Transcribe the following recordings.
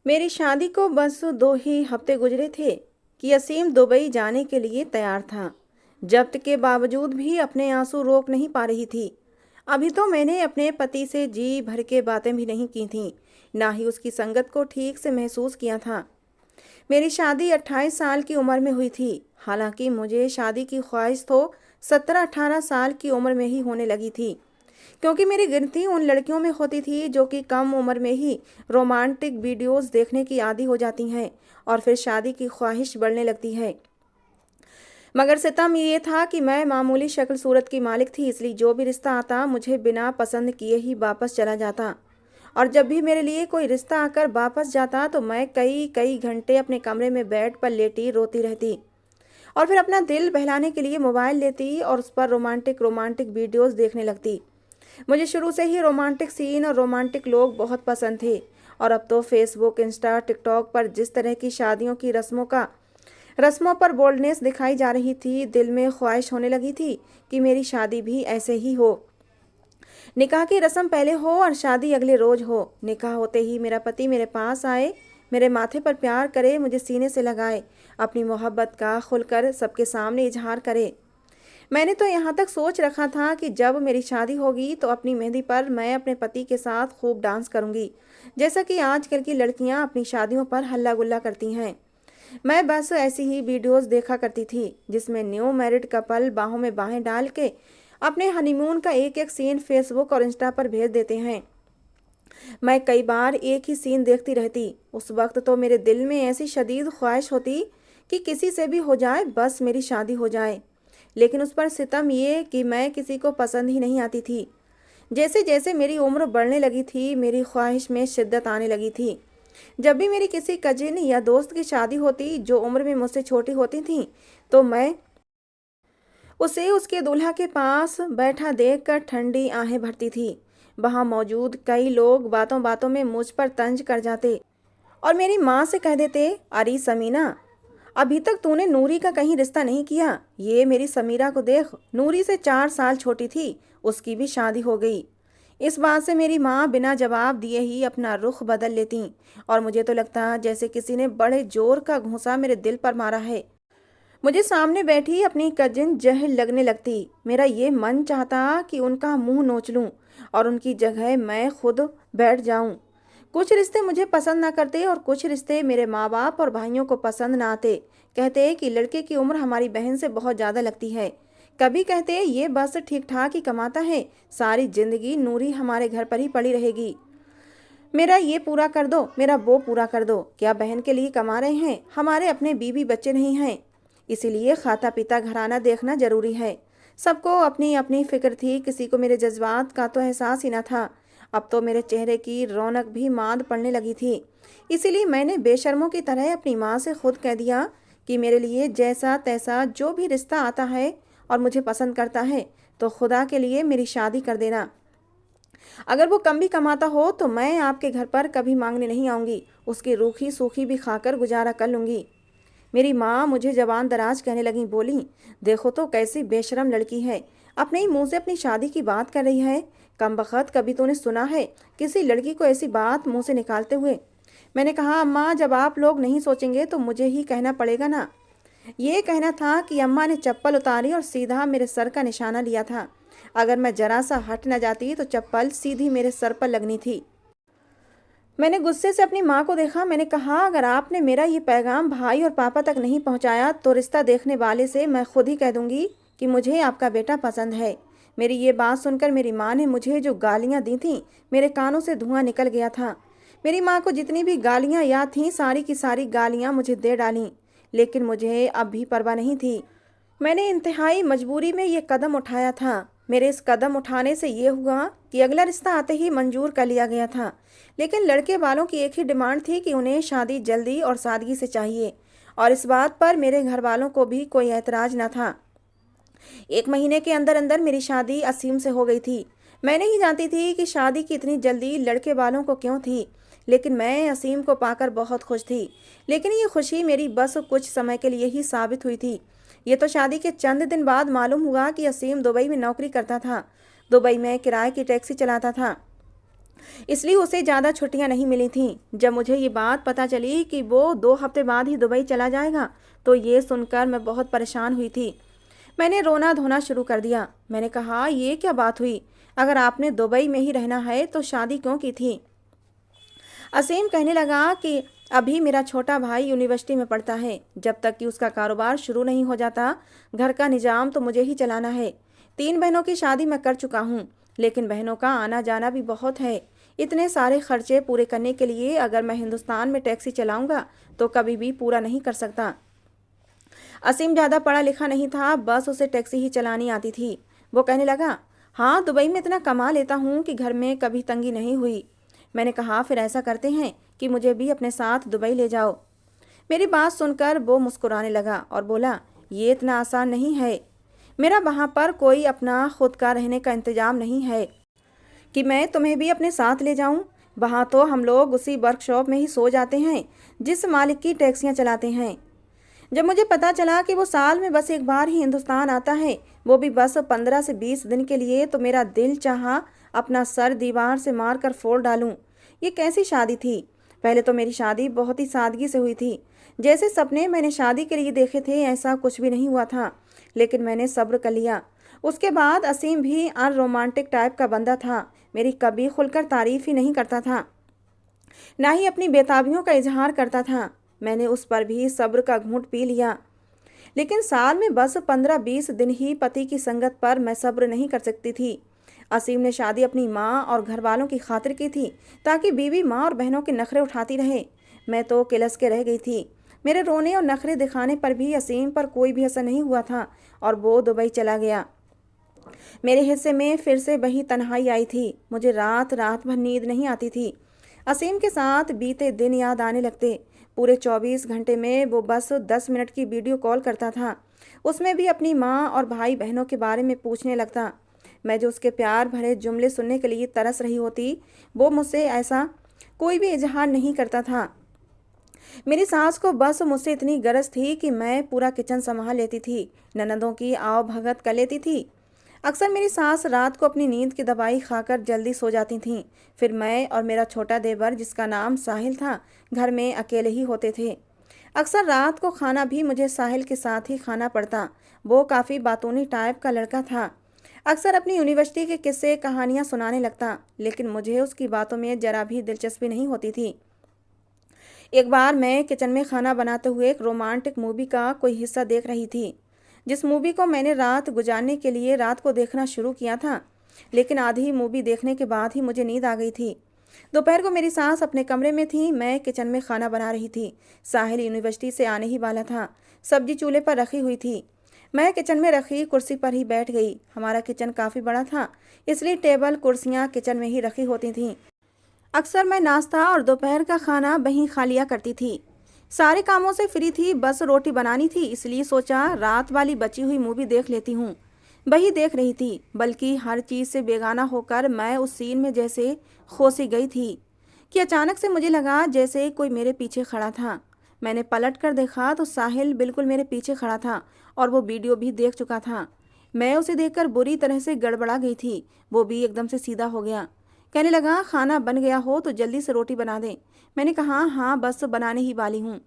मेरी शादी को बस 2 ही हफ्ते गुजरे थे कि असीम दुबई जाने के लिए तैयार था। जब्त के बावजूद भी अपने आंसू रोक नहीं पा रही थी। अभी तो मैंने अपने पति से जी भर के बातें भी नहीं की थीं, ना ही उसकी संगत को ठीक से महसूस किया था। मेरी शादी 28 साल की उम्र में हुई थी। हालांकि मुझे शादी की ख्वाहिश तो 17-18 साल की उम्र में ही होने लगी थी, क्योंकि मेरी गिनती उन लड़कियों में होती थी जो कि कम उम्र में ही रोमांटिक वीडियोस देखने की आदी हो जाती हैं और फिर शादी की ख्वाहिश बढ़ने लगती है। मगर सितम ये था कि मैं मामूली शक्ल सूरत की मालिक थी, इसलिए जो भी रिश्ता आता मुझे बिना पसंद किए ही वापस चला जाता। और जब भी मेरे लिए कोई रिश्ता आकर वापस जाता तो मैं कई कई घंटे अपने कमरे में बेड पर लेटी रोती रहती और फिर अपना दिल बहलाने के लिए मोबाइल लेती और उस पर रोमांटिक रोमांटिक वीडियोस देखने लगती। मुझे शुरू से ही रोमांटिक सीन और रोमांटिक लोग बहुत पसंद थे, और अब तो फेसबुक, इंस्टा, टिकटॉक पर जिस तरह की शादियों की रस्मों पर बोल्डनेस दिखाई जा रही थी, दिल में ख्वाहिश होने लगी थी कि मेरी शादी भी ऐसे ही हो। निकाह की रस्म पहले हो और शादी अगले रोज हो। निकाह होते ही मेरा पति मेरे पास आए, मेरे माथे पर प्यार करे, मुझे सीने से लगाए, अपनी मोहब्बत का खुलकर सबके सामने इजहार करे। मैंने तो यहाँ तक सोच रखा था कि जब मेरी शादी होगी तो अपनी मेहंदी पर मैं अपने पति के साथ खूब डांस करूँगी, जैसा कि आजकल की लड़कियाँ अपनी शादियों पर हल्ला गुल्ला करती हैं। मैं बस ऐसी ही वीडियोस देखा करती थी जिसमें न्यू मैरिड कपल बाहों में बाहें डाल के अपने हनीमून का एक एक सीन फेसबुक और इंस्टा पर भेज देते हैं। मैं कई बार एक ही सीन देखती रहती। उस वक्त तो मेरे दिल में ऐसी शदीद ख्वाहिश होती कि किसी से भी हो जाए, बस मेरी शादी हो जाए। लेकिन उस पर सितम ये कि मैं किसी को पसंद ही नहीं आती थी। जैसे जैसे मेरी उम्र बढ़ने लगी थी, मेरी ख्वाहिश में शिद्दत आने लगी थी। जब भी मेरी किसी कजिन या दोस्त की शादी होती जो उम्र में मुझसे छोटी होती थी, तो मैं उसे उसके दूल्हा के पास बैठा देखकर ठंडी आहें भरती थी। वहां मौजूद कई लोग बातों बातों में मुझ पर तंज कर जाते और मेरी माँ से कह देते, अरे समीना, अभी तक तूने नूरी का कहीं रिश्ता नहीं किया। ये मेरी समीरा को देख, नूरी से 4 साल छोटी थी, उसकी भी शादी हो गई। इस बात से मेरी माँ बिना जवाब दिए ही अपना रुख बदल लेती और मुझे तो लगता जैसे किसी ने बड़े जोर का घूंसा मेरे दिल पर मारा है। मुझे सामने बैठी अपनी कजिन जहल लगने लगती। मेरा ये मन चाहता कि उनका मुंह नोच लूं और उनकी जगह मैं खुद बैठ जाऊं। कुछ रिश्ते मुझे पसंद ना करते और कुछ रिश्ते मेरे माँ बाप और भाइयों को पसंद ना आते। कहते कि लड़के की उम्र हमारी बहन से बहुत ज़्यादा लगती है। कभी कहते ये बस ठीक ठाक ही कमाता है, सारी जिंदगी नूरी हमारे घर पर ही पड़ी रहेगी। मेरा ये पूरा कर दो, मेरा वो पूरा कर दो। क्या बहन के लिए कमा रहे हैं? हमारे अपने बीवी बच्चे नहीं हैं, इसीलिए खाता पीता घराना देखना जरूरी है। सबको अपनी अपनी फिक्र थी, किसी को मेरे जज्बात का तो एहसास ही ना था। अब तो मेरे चेहरे की रौनक भी मांद पड़ने लगी थी। इसीलिए मैंने बेशर्मों की तरह अपनी माँ से खुद कह दिया कि मेरे लिए जैसा तैसा जो भी रिश्ता आता है और मुझे पसंद करता है, तो खुदा के लिए मेरी शादी कर देना। अगर वो कम भी कमाता हो तो मैं आपके घर पर कभी मांगने नहीं आऊँगी, उसकी रूखी सूखी भी खाकर गुजारा कर लूँगी। मेरी माँ मुझे जबान दराज कहने लगी, बोली, देखो तो कैसी बेशरम लड़की है, अपने ही मुंह से अपनी शादी की बात कर रही है। कमबख्त, कभी तूने सुना है किसी लड़की को ऐसी बात मुंह से निकालते हुए? मैंने कहा, अम्मा, जब आप लोग नहीं सोचेंगे तो मुझे ही कहना पड़ेगा ना। ये कहना था कि अम्मा ने चप्पल उतारी और सीधा मेरे सर का निशाना लिया था। अगर मैं जरा सा हट न जाती तो चप्पल सीधी मेरे सर पर लगनी थी। मैंने गुस्से से अपनी माँ को देखा। मैंने कहा, अगर आपने मेरा ये पैगाम भाई और पापा तक नहीं पहुँचाया तो रिश्ता देखने वाले से मैं खुद ही कह दूंगी कि मुझे आपका बेटा पसंद है। मेरी ये बात सुनकर मेरी माँ ने मुझे जो गालियाँ दी थीं, मेरे कानों से धुआं निकल गया था। मेरी माँ को जितनी भी गालियाँ याद थीं, सारी की सारी गालियाँ मुझे दे डालीं, लेकिन मुझे अब भी परवाह नहीं थी। मैंने इंतहाई मजबूरी में ये कदम उठाया था। मेरे इस कदम उठाने से ये हुआ कि अगला रिश्ता आते ही मंजूर कर लिया गया था, लेकिन लड़के वालों की एक ही डिमांड थी कि उन्हें शादी जल्दी और सादगी से चाहिए, और इस बात पर मेरे घर वालों को भी कोई ऐतराज न था। 1 महीने के अंदर अंदर मेरी शादी असीम से हो गई थी। मैं नहीं जानती थी कि शादी की इतनी जल्दी लड़के वालों को क्यों थी, लेकिन मैं असीम को पाकर बहुत खुश थी। लेकिन ये खुशी मेरी बस कुछ समय के लिए ही साबित हुई थी। ये तो शादी के चंद दिन बाद मालूम हुआ कि असीम दुबई में नौकरी करता था। दुबई में किराए की टैक्सी चलाता था। इसलिए उसे ज़्यादा छुट्टियां नहीं मिली थीं। जब मुझे ये बात पता चली कि वो 2 हफ्ते बाद ही दुबई चला जाएगा, तो ये सुनकर मैं बहुत परेशान हुई थी। मैंने रोना धोना शुरू कर दिया। मैंने कहा, ये क्या बात हुई? अगर आपने दुबई में ही रहना है तो शादी क्यों की थी? असीम कहने लगा कि अभी मेरा छोटा भाई यूनिवर्सिटी में पढ़ता है। जब तक कि उसका कारोबार शुरू नहीं हो जाता, घर का निजाम तो मुझे ही चलाना है। 3 बहनों की शादी मैं कर चुका हूँ, लेकिन बहनों का आना जाना भी बहुत है। इतने सारे खर्चे पूरे करने के लिए अगर मैं हिंदुस्तान में टैक्सी चलाऊंगा तो कभी भी पूरा नहीं कर सकता। असीम ज़्यादा पढ़ा लिखा नहीं था, बस उसे टैक्सी ही चलानी आती थी। वो कहने लगा, हाँ, दुबई में इतना कमा लेता हूँ कि घर में कभी तंगी नहीं हुई। मैंने कहा, फिर ऐसा करते हैं कि मुझे भी अपने साथ दुबई ले जाओ। मेरी बात सुनकर वो मुस्कुराने लगा और बोला, ये इतना आसान नहीं है। मेरा वहाँ पर कोई अपना खुद का रहने का इंतज़ाम नहीं है कि मैं तुम्हें भी अपने साथ ले जाऊँ। वहाँ तो हम लोग उसी वर्कशॉप में ही सो जाते हैं जिस मालिक की टैक्सियाँ चलाते हैं। जब मुझे पता चला कि वो साल में बस एक बार ही हिंदुस्तान आता है, वो भी बस 15 से 20 दिन के लिए, तो मेरा दिल चाहा अपना सर दीवार से मारकर फोड़ डालूं। ये कैसी शादी थी? पहले तो मेरी शादी बहुत ही सादगी से हुई थी। जैसे सपने मैंने शादी के लिए देखे थे, ऐसा कुछ भी नहीं हुआ था, लेकिन मैंने सब्र कर लिया। उसके बाद असीम भी अनरोमांटिक टाइप का बंदा था। मेरी कभी खुलकर तारीफ ही नहीं करता था, ना ही अपनी बेताबियों का इजहार करता था। मैंने उस पर भी सब्र का घूंट पी लिया, लेकिन साल में बस 15-20 दिन ही पति की संगत पर मैं सब्र नहीं कर सकती थी। असीम ने शादी अपनी माँ और घर वालों की खातिर की थी, ताकि बीवी माँ और बहनों के नखरे उठाती रहे। मैं तो किलस के रह गई थी। मेरे रोने और नखरे दिखाने पर भी असीम पर कोई भी असर नहीं हुआ था और वो दुबई चला गया। मेरे हिस्से में फिर से वही तन्हाई आई थी। मुझे रात रात भर नींद नहीं आती थी। असीम के साथ बीते दिन याद आने लगते। पूरे 24 घंटे में वो बस 10 मिनट की वीडियो कॉल करता था। उसमें भी अपनी माँ और भाई बहनों के बारे में पूछने लगता। मैं जो उसके प्यार भरे जुमले सुनने के लिए तरस रही होती, वो मुझसे ऐसा कोई भी इजहार नहीं करता था। मेरी सास को बस मुझसे इतनी गरज थी कि मैं पूरा किचन संभाल लेती थी, ननदों की आव भगत कर लेती थी। अक्सर मेरी सास रात को अपनी नींद की दवाई खाकर जल्दी सो जाती थीं। फिर मैं और मेरा छोटा देवर, जिसका नाम साहिल था, घर में अकेले ही होते थे। अक्सर रात को खाना भी मुझे साहिल के साथ ही खाना पड़ता। वो काफ़ी बातूनी टाइप का लड़का था। अक्सर अपनी यूनिवर्सिटी के किस्से कहानियाँ सुनाने लगता, लेकिन मुझे उसकी बातों में जरा भी दिलचस्पी नहीं होती थी। एक बार मैं किचन में खाना बनाते हुए एक रोमांटिक मूवी का कोई हिस्सा देख रही थी, जिस मूवी को मैंने रात गुजारने के लिए रात को देखना शुरू किया था, लेकिन आधी मूवी देखने के बाद ही मुझे नींद आ गई थी। दोपहर को मेरी सास अपने कमरे में थी, मैं किचन में खाना बना रही थी। साहिल यूनिवर्सिटी से आने ही वाला था। सब्जी चूल्हे पर रखी हुई थी। मैं किचन में रखी कुर्सी पर ही बैठ गई। हमारा किचन काफ़ी बड़ा था, इसलिए टेबल कुर्सियाँ किचन में ही रखी होती थीं। अक्सर मैं नाश्ता और दोपहर का खाना वहीं खा लिया करती थी। सारे कामों से फ्री थी, बस रोटी बनानी थी, इसलिए सोचा रात वाली बची हुई मूवी देख लेती हूँ। वही देख रही थी, बल्कि हर चीज़ से बेगाना होकर मैं उस सीन में जैसे खो सी गई थी कि अचानक से मुझे लगा जैसे कोई मेरे पीछे खड़ा था। मैंने पलट कर देखा तो साहिल बिल्कुल मेरे पीछे खड़ा था और वो वीडियो भी देख चुका था। मैं उसे देखकर बुरी तरह से गड़बड़ा गई थी। वो भी एकदम से सीधा हो गया। कहने लगा, खाना बन गया हो तो जल्दी से रोटी बना दें। मैंने कहा, हाँ, बस बनाने ही वाली हूँ।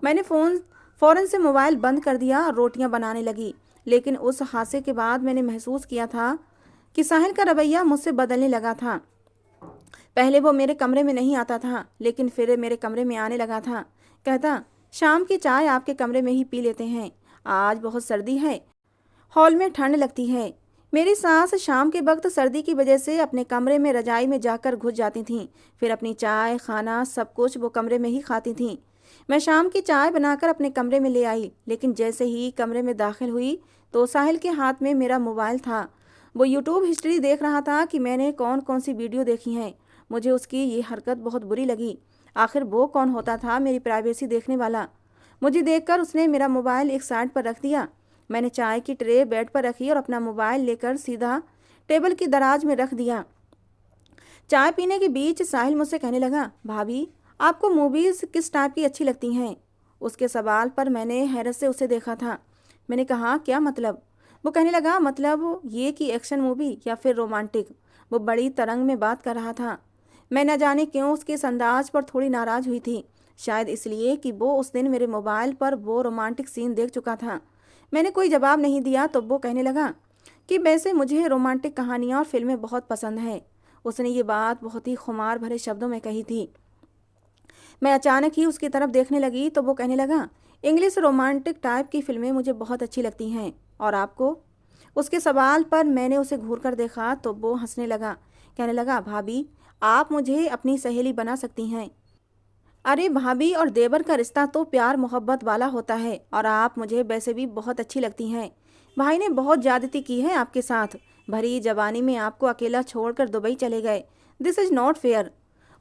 मैंने फ़ौरन से मोबाइल बंद कर दिया और रोटियां बनाने लगी। लेकिन उस हादसे के बाद मैंने महसूस किया था कि साहिल का रवैया मुझसे बदलने लगा था। पहले वो मेरे कमरे में नहीं आता था, लेकिन फिर मेरे कमरे में आने लगा था। कहता, शाम की चाय आपके कमरे में ही पी लेते हैं, आज बहुत सर्दी है, हॉल में ठंड लगती है। मेरी सास शाम के वक्त सर्दी की वजह से अपने कमरे में रजाई में जाकर घुस जाती थीं। फिर अपनी चाय खाना सब कुछ वो कमरे में ही खाती थीं। मैं शाम की चाय बनाकर अपने कमरे में ले आई, लेकिन जैसे ही कमरे में दाखिल हुई तो साहिल के हाथ में मेरा मोबाइल था। वो यूट्यूब हिस्ट्री देख रहा था कि मैंने कौन कौन सी वीडियो देखी हैं। मुझे उसकी ये हरकत बहुत बुरी लगी। आखिर वो कौन होता था मेरी प्राइवेसी देखने वाला? मुझे देखकर उसने मेरा मोबाइल एक साइड पर रख दिया। मैंने चाय की ट्रे बेड पर रखी और अपना मोबाइल लेकर सीधा टेबल की दराज में रख दिया। चाय पीने के बीच साहिल मुझसे कहने लगा, भाभी, आपको मूवीज़ किस टाइप की अच्छी लगती हैं? उसके सवाल पर मैंने हैरत से उसे देखा था। मैंने कहा, क्या मतलब? वो कहने लगा, मतलब ये कि एक्शन मूवी या फिर रोमांटिक। वो बड़ी तरंग में बात कर रहा था। मैं न जाने क्यों उसके इस अंदाज पर थोड़ी नाराज़ हुई थी, शायद इसलिए कि वो उस दिन मेरे मोबाइल पर वो रोमांटिक सीन देख चुका था। मैंने कोई जवाब नहीं दिया तो वो कहने लगा कि वैसे मुझे रोमांटिक कहानियाँ और फिल्में बहुत पसंद हैं। उसने ये बात बहुत ही खुमार भरे शब्दों में कही थी। मैं अचानक ही उसकी तरफ देखने लगी तो वो कहने लगा, इंग्लिश रोमांटिक टाइप की फिल्में मुझे बहुत अच्छी लगती हैं, और आपको? उसके सवाल पर मैंने उसे घूर कर देखा तो वो हंसने लगा। कहने लगा, भाभी, आप मुझे अपनी सहेली बना सकती हैं। अरे भाभी और देवर का रिश्ता तो प्यार मोहब्बत वाला होता है, और आप मुझे वैसे भी बहुत अच्छी लगती हैं। भाई ने बहुत ज्यादती की है आपके साथ। भरी जवानी में आपको अकेला छोड़कर दुबई चले गए। This is not fair.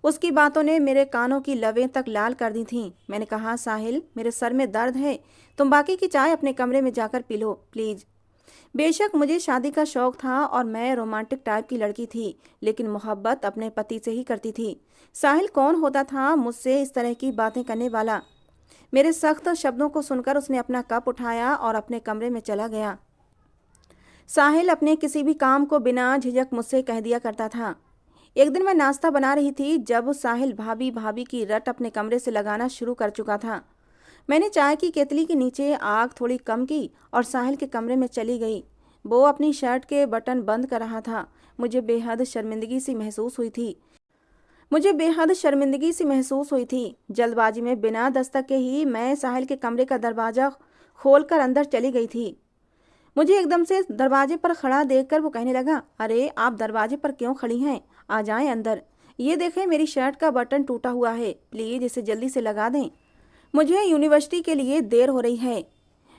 उसकी बातों ने मेरे कानों की लवें तक लाल कर दी थीं। मैंने कहा, साहिल, मेरे सर में दर्द है, तुम बाकी की चाय अपने कमरे में जाकर पी लो प्लीज। बेशक मुझे शादी का शौक था और मैं रोमांटिक टाइप की लड़की थी, लेकिन मोहब्बत अपने पति से ही करती थी। साहिल कौन होता था मुझसे इस तरह की बातें करने वाला? मेरे सख्त शब्दों को सुनकर उसने अपना कप उठाया और अपने कमरे में चला गया। साहिल अपने किसी भी काम को बिना झिझक मुझसे कह दिया करता था। एक दिन मैं नाश्ता बना रही थी जब साहिल भाभी भाभी की रट अपने कमरे से लगाना शुरू कर चुका था। मैंने चाय की केतली के नीचे आग थोड़ी कम की और साहिल के कमरे में चली गई। वो अपनी शर्ट के बटन बंद कर रहा था। मुझे बेहद शर्मिंदगी सी महसूस हुई थी। जल्दबाजी में बिना दस्तक के ही मैं साहिल के कमरे का दरवाज़ा खोलकर अंदर चली गई थी। मुझे एकदम से दरवाजे पर खड़ा देखकर वो कहने लगा, अरे आप दरवाजे पर क्यों खड़ी हैं? आ जाएं अंदर। ये देखें, मेरी शर्ट का बटन टूटा हुआ है, प्लीज़ इसे जल्दी से लगा दें। मुझे यूनिवर्सिटी के लिए देर हो रही है।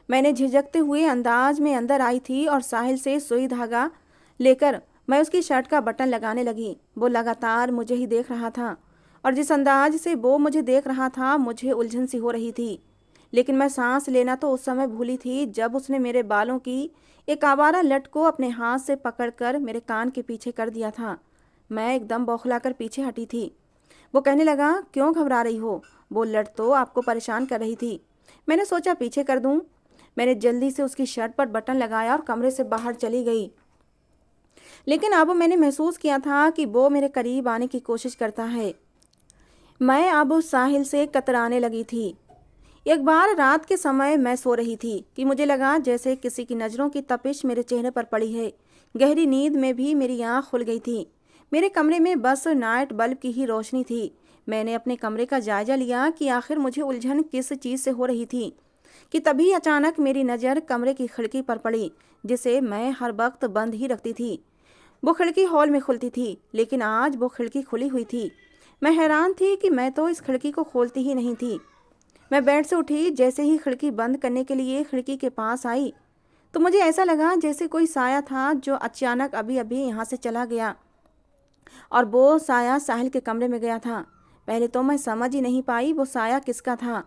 मैंने झिझकते हुए अंदाज में अंदर आई थी और साहिल से सुई धागा लेकर मैं उसकी शर्ट का बटन लगाने लगी। वो लगातार मुझे ही देख रहा था, और जिस अंदाज से वो मुझे देख रहा था मुझे उलझन सी हो रही थी। लेकिन मैं सांस लेना तो उस समय भूली थी जब उसने मेरे बालों की एक आवारा लट को अपने हाथ से पकड़कर मेरे कान के पीछे कर दिया था। मैं एकदम बौखलाकर पीछे हटी थी। वो कहने लगा, क्यों घबरा रही हो? वो लट तो आपको परेशान कर रही थी। मैंने सोचा पीछे कर दूं। मैंने जल्दी से उसकी शर्ट पर बटन लगाया और कमरे से बाहर चली गई। लेकिन अब मैंने महसूस किया था कि वो मेरे करीब आने की कोशिश करता है। मैं अब उस साहिल से कतराने लगी थी। एक बार रात के समय मैं सो रही थी कि मुझे लगा जैसे किसी की नज़रों की तपिश मेरे चेहरे पर पड़ी है। गहरी नींद में भी मेरी आँख खुल गई थी। मेरे कमरे में बस नाइट बल्ब की ही रोशनी थी। मैंने अपने कमरे का जायजा लिया कि आखिर मुझे उलझन किस चीज़ से हो रही थी कि तभी अचानक मेरी नज़र कमरे की खिड़की पर पड़ी, जिसे मैं हर वक्त बंद ही रखती थी। वो खिड़की हॉल में खुलती थी, लेकिन आज वो खिड़की खुली हुई थी। मैं हैरान थी कि मैं तो इस खिड़की को खोलती ही नहीं थी। मैं बेड से उठी। जैसे ही खिड़की बंद करने के लिए खिड़की के पास आई तो मुझे ऐसा लगा जैसे कोई साया था जो अचानक अभी अभी यहाँ से चला गया, और वो साया साहिल के कमरे में गया था। पहले तो मैं समझ ही नहीं पाई वो साया किसका था,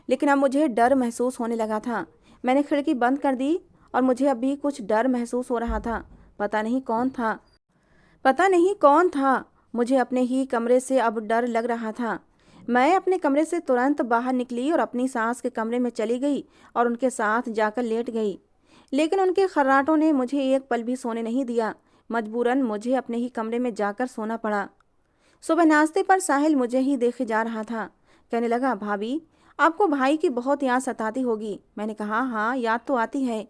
लेकिन अब मुझे डर महसूस होने लगा था। मैंने खिड़की बंद कर दी और मुझे अभी कुछ डर महसूस हो रहा था। पता नहीं कौन था। मुझे अपने ही कमरे से अब डर लग रहा था। मैं अपने कमरे से तुरंत बाहर निकली और अपनी सास के कमरे में चली गई और उनके साथ जाकर लेट गई। लेकिन उनके खर्राटों ने मुझे एक पल भी सोने नहीं दिया। मजबूरन मुझे अपने ही कमरे में जाकर सोना पड़ा। सुबह नाश्ते पर साहिल मुझे ही देखे जा रहा था। कहने लगा, भाभी, आपको भाई की बहुत याद सताती होगी। मैंने कहा, हाँ, याद तो आती है।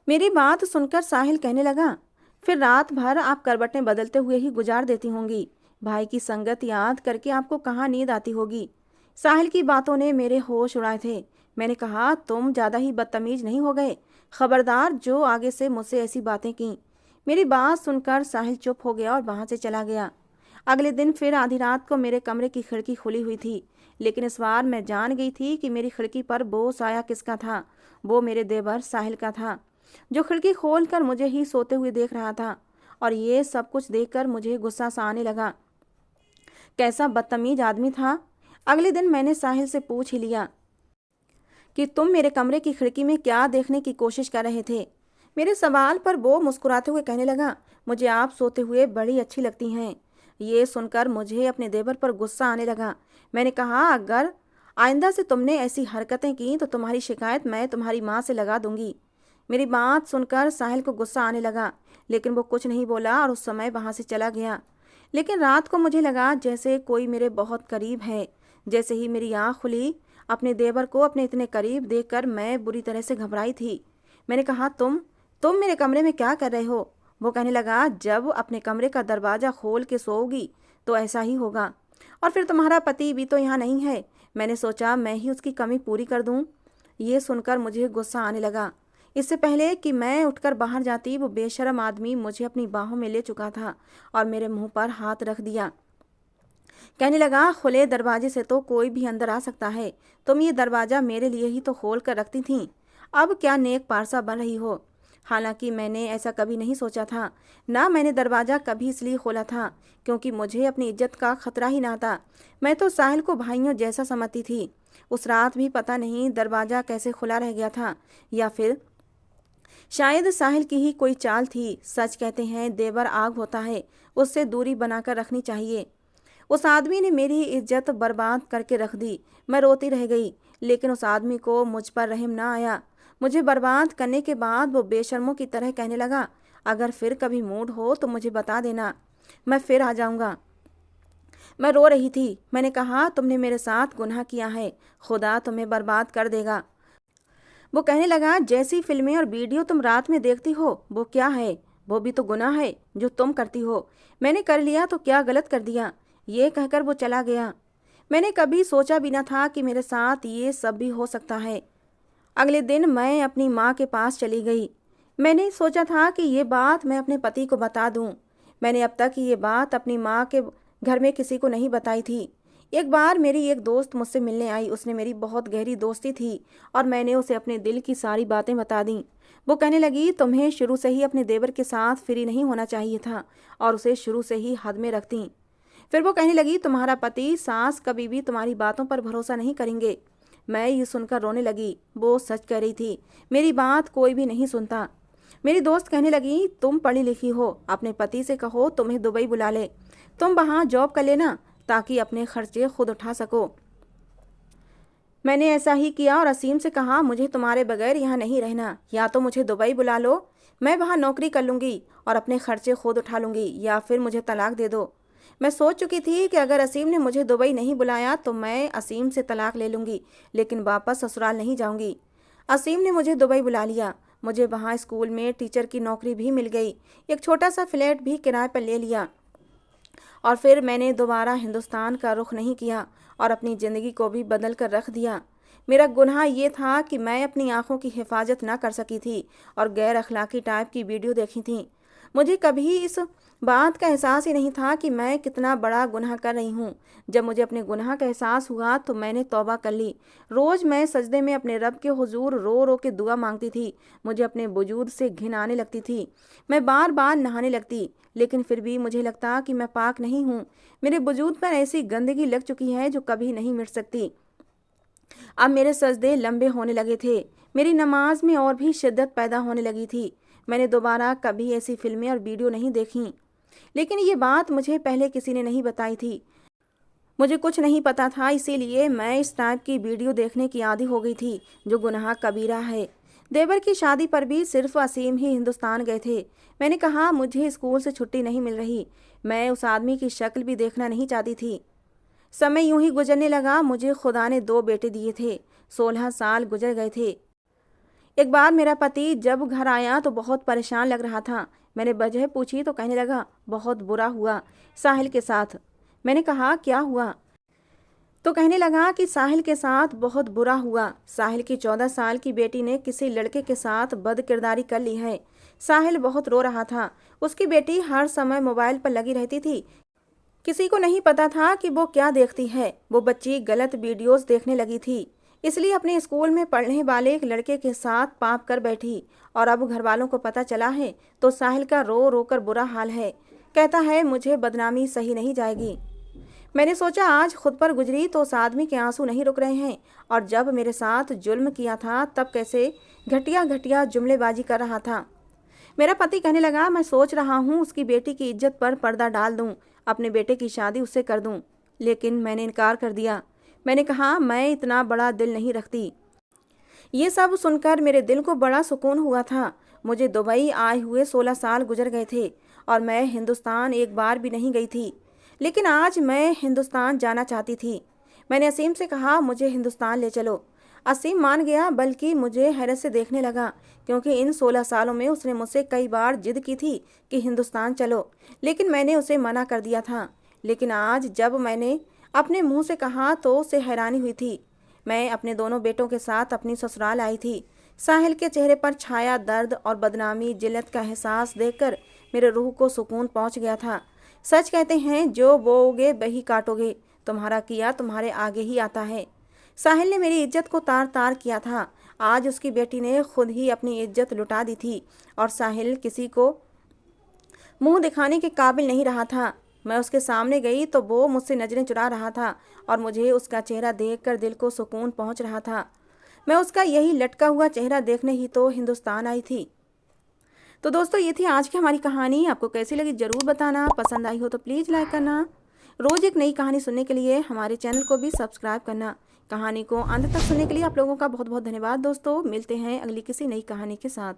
मेरी बात सुनकर साहिल कहने लगा, फिर रात भर आप करवटें बदलते हुए ही गुजार देती होंगी। भाई की संगत याद करके आपको कहाँ नींद आती होगी। साहिल की बातों ने मेरे होश उड़ाए थे। मैंने कहा, तुम ज़्यादा ही बदतमीज नहीं हो गए? खबरदार जो आगे से मुझसे ऐसी बातें की। मेरी बात सुनकर साहिल चुप हो गया और वहाँ से चला गया। अगले दिन फिर आधी रात को मेरे कमरे की खिड़की खुली हुई थी, लेकिन इस बार मैं जान गई थी कि मेरी खिड़की पर वो साया किसका था। वो मेरे देवर साहिल का था, जो खिड़की खोलकर मुझे ही सोते हुए देख रहा था। और ये सब कुछ देखकर मुझे गुस्सा सा आने लगा। कैसा बदतमीज आदमी था। अगले दिन मैंने साहिल से पूछ ही लिया कि तुम मेरे कमरे की खिड़की में क्या देखने की कोशिश कर रहे थे। मेरे सवाल पर वो मुस्कुराते हुए कहने लगा, मुझे आप सोते हुए बड़ी अच्छी लगती हैं। ये सुनकर मुझे अपने देवर पर गुस्सा आने लगा। मैंने कहा, अगर आइंदा से तुमने ऐसी हरकतें की तो तुम्हारी शिकायत मैं तुम्हारी माँ से लगा दूंगी। मेरी बात सुनकर साहिल को गुस्सा आने लगा, लेकिन वो कुछ नहीं बोला और उस समय वहाँ से चला गया। लेकिन रात को मुझे लगा जैसे कोई मेरे बहुत करीब है। जैसे ही मेरी आँख खुली, अपने देवर को अपने इतने करीब देखकर मैं बुरी तरह से घबराई थी। मैंने कहा, तुम मेरे कमरे में क्या कर रहे हो? वो कहने लगा, जब अपने कमरे का दरवाज़ा खोल के सोओगी तो ऐसा ही होगा। और फिर तुम्हारा पति भी तो यहाँ नहीं है। मैंने सोचा मैं ही उसकी कमी पूरी कर दूँ। ये सुनकर मुझे गुस्सा आने लगा। इससे पहले कि मैं उठकर बाहर जाती, वो बेशर्म आदमी मुझे अपनी बाहों में ले चुका था और मेरे मुंह पर हाथ रख दिया। कहने लगा, खुले दरवाजे से तो कोई भी अंदर आ सकता है। तुम ये दरवाज़ा मेरे लिए ही तो खोल कर रखती थीं। अब क्या नेक पारसा बन रही हो? हालांकि मैंने ऐसा कभी नहीं सोचा था। ना मैंने दरवाज़ा कभी इसलिए खोला था क्योंकि मुझे अपनी इज्जत का खतरा ही ना था। मैं तो साहिल को भाइयों जैसा समझती थी। उस रात भी पता नहीं दरवाज़ा कैसे खुला रह गया था, या फिर शायद साहिल की ही कोई चाल थी। सच कहते हैं, देवर आग होता है, उससे दूरी बनाकर रखनी चाहिए। उस आदमी ने मेरी इज्जत बर्बाद करके रख दी। मैं रोती रह गई, लेकिन उस आदमी को मुझ पर रहम ना आया। मुझे बर्बाद करने के बाद वो बेशर्मों की तरह कहने लगा, अगर फिर कभी मूड हो तो मुझे बता देना, मैं फिर आ जाऊंगा। मैं रो रही थी। मैंने कहा, तुमने मेरे साथ गुनाह किया है, खुदा तुम्हें बर्बाद कर देगा। वो कहने लगा, जैसी फिल्में और वीडियो तुम रात में देखती हो वो क्या है? वो भी तो गुनाह है जो तुम करती हो। मैंने कर लिया तो क्या गलत कर दिया? ये कहकर वो चला गया। मैंने कभी सोचा भी न था कि मेरे साथ ये सब भी हो सकता है। अगले दिन मैं अपनी माँ के पास चली गई। मैंने सोचा था कि ये बात मैं अपने पति को बता दूँ। मैंने अब तक ये बात अपनी माँ के घर में किसी को नहीं बताई थी। एक बार मेरी एक दोस्त मुझसे मिलने आई। उसने मेरी बहुत गहरी दोस्ती थी और मैंने उसे अपने दिल की सारी बातें बता दी। वो कहने लगी, तुम्हें शुरू से ही अपने देवर के साथ फ्री नहीं होना चाहिए था और उसे शुरू से ही हद में रखती। फिर वो कहने लगी, तुम्हारा पति सास कभी भी तुम्हारी बातों पर भरोसा नहीं करेंगे। मैं ये सुनकर रोने लगी। वो सच कह रही थी, मेरी बात कोई भी नहीं सुनता। मेरी दोस्त कहने लगी, तुम पढ़ी लिखी हो, अपने पति से कहो तुम्हें दुबई बुला ले, तुम वहाँ जॉब कर लेना ताकि अपने खर्चे खुद उठा सको। मैंने ऐसा ही किया और असीम से कहा, मुझे तुम्हारे बगैर यहाँ नहीं रहना, या तो मुझे दुबई बुला लो, मैं वहाँ नौकरी कर लूँगी और अपने खर्चे खुद उठा लूँगी, या फिर मुझे तलाक दे दो। मैं सोच चुकी थी कि अगर असीम ने मुझे दुबई नहीं बुलाया तो मैं असीम से तलाक ले लूँगी, लेकिन वापस ससुराल नहीं जाऊँगी। असीम ने मुझे दुबई बुला लिया। मुझे वहाँ स्कूल में टीचर की नौकरी भी मिल गई। एक छोटा सा फ्लैट भी किराए पर ले लिया और फिर मैंने दोबारा हिंदुस्तान का रुख नहीं किया और अपनी ज़िंदगी को भी बदल कर रख दिया। मेरा गुनाह ये था कि मैं अपनी आंखों की हिफाजत ना कर सकी थी और गैर अखलाकी टाइप की वीडियो देखी थी। मुझे कभी इस बात का एहसास ही नहीं था कि मैं कितना बड़ा गुनाह कर रही हूँ। जब मुझे अपने गुनाह का एहसास हुआ तो मैंने तौबा कर ली। रोज़ मैं सजदे में अपने रब के हुजूर रो रो के दुआ मांगती थी। मुझे अपने वजूद से घिन आने लगती थी। मैं बार बार नहाने लगती, लेकिन फिर भी मुझे लगता कि मैं पाक नहीं हूँ। मेरे वजूद पर ऐसी गंदगी लग चुकी है जो कभी नहीं मिट सकती। अब मेरे सजदे लंबे होने लगे थे। मेरी नमाज में और भी शिद्दत पैदा होने लगी थी। मैंने दोबारा कभी ऐसी फिल्में और वीडियो नहीं देखी, लेकिन ये बात मुझे पहले किसी ने नहीं बताई थी। मुझे कुछ नहीं पता था, इसीलिए मैं इस टाइप की वीडियो देखने की आदी हो गई थी, जो गुनाह कबीरा है। देवर की शादी पर भी सिर्फ असीम ही हिंदुस्तान गए थे। मैंने कहा, मुझे स्कूल से छुट्टी नहीं मिल रही। मैं उस आदमी की शक्ल भी देखना नहीं चाहती थी। समय यूं ही गुजरने लगा। मुझे खुदा ने 2 बेटे दिए थे। 16 साल गुजर गए थे। एक बार मेरा पति जब घर आया तो बहुत परेशान लग रहा था। मैंने वजह पूछी तो कहने लगा, बहुत बुरा हुआ साहिल के साथ। मैंने कहा, क्या हुआ? तो कहने लगा कि साहिल के साथ बहुत बुरा हुआ। साहिल की 14 साल की बेटी ने किसी लड़के के साथ बदकिरदारी कर ली है। साहिल बहुत रो रहा था। उसकी बेटी हर समय मोबाइल पर लगी रहती थी। किसी को नहीं पता था कि वो क्या देखती है। वो बच्ची गलत वीडियोस देखने लगी थी, इसलिए अपने स्कूल में पढ़ने वाले एक लड़के के साथ पाप कर बैठी। और अब घर वालों को पता चला है तो साहिल का रो रो कर बुरा हाल है। कहता है, मुझे बदनामी सही नहीं जाएगी। मैंने सोचा आज खुद पर गुजरी तो उस आदमी के आंसू नहीं रुक रहे हैं, और जब मेरे साथ जुल्म किया था तब कैसे घटिया घटिया जुमलेबाजी कर रहा था। मेरा पति कहने लगा, मैं सोच रहा हूँ उसकी बेटी की इज्जत पर पर्दा डाल दूँ, अपने बेटे की शादी उससे कर दूँ। लेकिन मैंने इनकार कर दिया। मैंने कहा, मैं इतना बड़ा दिल नहीं रखती। ये सब सुनकर मेरे दिल को बड़ा सुकून हुआ था। मुझे दुबई आए हुए 16 साल गुजर गए थे और मैं हिंदुस्तान एक बार भी नहीं गई थी, लेकिन आज मैं हिंदुस्तान जाना चाहती थी। मैंने असीम से कहा, मुझे हिंदुस्तान ले चलो। असीम मान गया, बल्कि मुझे हैरत से देखने लगा, क्योंकि इन 16 सालों में उसने मुझसे कई बार जिद की थी कि हिंदुस्तान चलो, लेकिन मैंने उसे मना कर दिया था। लेकिन आज जब मैंने अपने मुंह से कहा तो उसे हैरानी हुई थी। मैं अपने दोनों बेटों के साथ अपनी ससुराल आई थी। साहिल के चेहरे पर छाया दर्द और बदनामी जिल्लत का एहसास देखकर मेरे रूह को सुकून पहुंच गया था। सच कहते हैं, जो बोओगे वही काटोगे। तुम्हारा किया तुम्हारे आगे ही आता है। साहिल ने मेरी इज्जत को तार तार किया था। आज उसकी बेटी ने खुद ही अपनी इज्जत लुटा दी थी और साहिल किसी को मुंह दिखाने के काबिल नहीं रहा था। मैं उसके सामने गई तो वो मुझसे नजरें चुरा रहा था और मुझे उसका चेहरा देखकर दिल को सुकून पहुंच रहा था। मैं उसका यही लटका हुआ चेहरा देखने ही तो हिंदुस्तान आई थी। तो दोस्तों, ये थी आज की हमारी कहानी। आपको कैसी लगी ज़रूर बताना। पसंद आई हो तो प्लीज़ लाइक करना। रोज़ एक नई कहानी सुनने के लिए हमारे चैनल को भी सब्सक्राइब करना। कहानी को अंत तक सुनने के लिए आप लोगों का बहुत बहुत धन्यवाद दोस्तों। मिलते हैं अगली किसी नई कहानी के साथ।